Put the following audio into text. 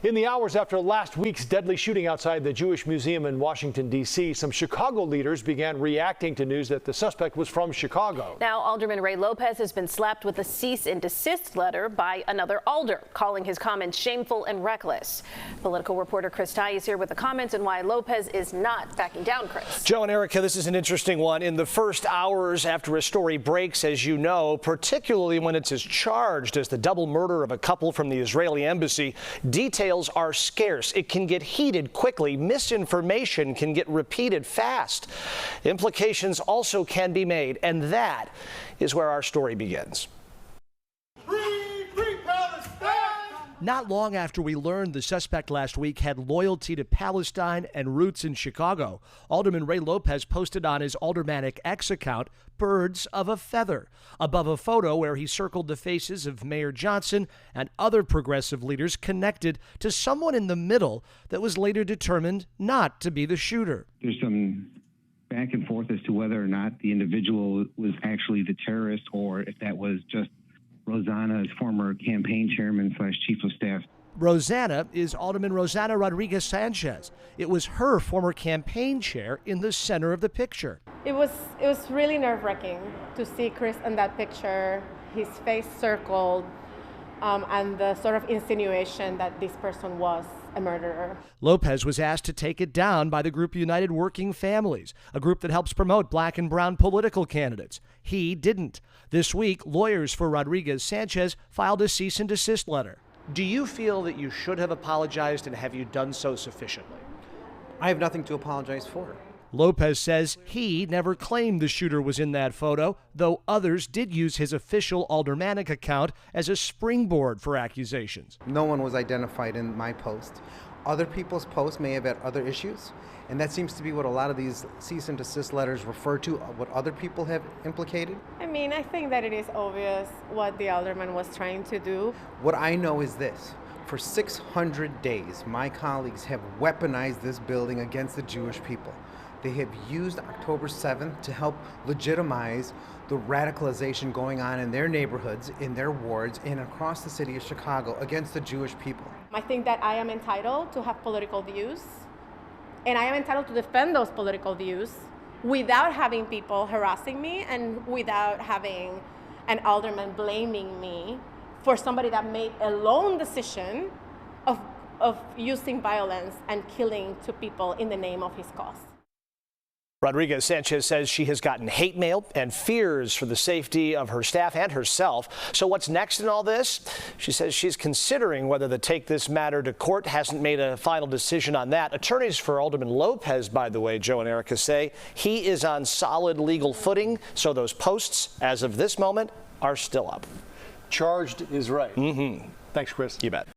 In the hours after last week's deadly shooting outside the Jewish Museum in Washington, D.C., some Chicago leaders began reacting to news that the suspect was from Chicago. Now, Alderman Ray Lopez has been slapped with a cease and desist letter by another alder, calling his comments shameful and reckless. Political reporter Chris Ty is here with the comments and why Lopez is not backing down, Chris. Joe and Erica, this is an interesting one. In the first hours after a story breaks, as you know, particularly when it's as charged as the double murder of a couple from the Israeli embassy, details are scarce. It can get heated quickly. Misinformation can get repeated fast. Implications also can be made, and that is where our story begins. Not long after we learned the suspect last week had loyalty to Palestine and roots in Chicago, Alderman Ray Lopez posted on his Aldermanic X account birds of a feather above a photo where he circled the faces of Mayor Johnson and other progressive leaders connected to someone in the middle that was later determined not to be the shooter. There's some back and forth as to whether or not the individual was actually the terrorist or if that was just Rosanna's former campaign chairman / chief of staff. Rosanna is Alderman Rosanna Rodriguez Sanchez. It was her former campaign chair in the center of the picture. It was really nerve-wracking to see Chris in that picture, his face circled, and the sort of insinuation that this person was a murderer. Lopez was asked to take it down by the group United Working Families, a group that helps promote black and brown political candidates. He didn't. This week, lawyers for Rodriguez Sanchez filed a cease and desist letter. Do you feel that you should have apologized, and have you done so sufficiently? I have nothing to apologize for. Lopez says he never claimed the shooter was in that photo, though others did use his official Aldermanic account as a springboard for accusations. No one was identified in my post. Other people's posts may have had other issues, and that seems to be what a lot of these cease and desist letters refer to, what other people have implicated. I mean, I think that it is obvious what the alderman was trying to do. What I know is this. For 600 days, my colleagues have weaponized this building against the Jewish people. They have used October 7th to help legitimize the radicalization going on in their neighborhoods, in their wards, and across the city of Chicago against the Jewish people. I think that I am entitled to have political views, and I am entitled to defend those political views without having people harassing me and without having an alderman blaming me for somebody that made a lone decision of using violence and killing two people in the name of his cause. Rodriguez Sanchez says she has gotten hate mail and fears for the safety of her staff and herself. So what's next in all this? She says she's considering whether to take this matter to court. Hasn't made a final decision on that. Attorneys for Alderman Lopez, by the way, Joe and Erica, say he is on solid legal footing. So those posts, as of this moment, are still up. Charged is right. Mm-hmm. Thanks, Chris. You bet.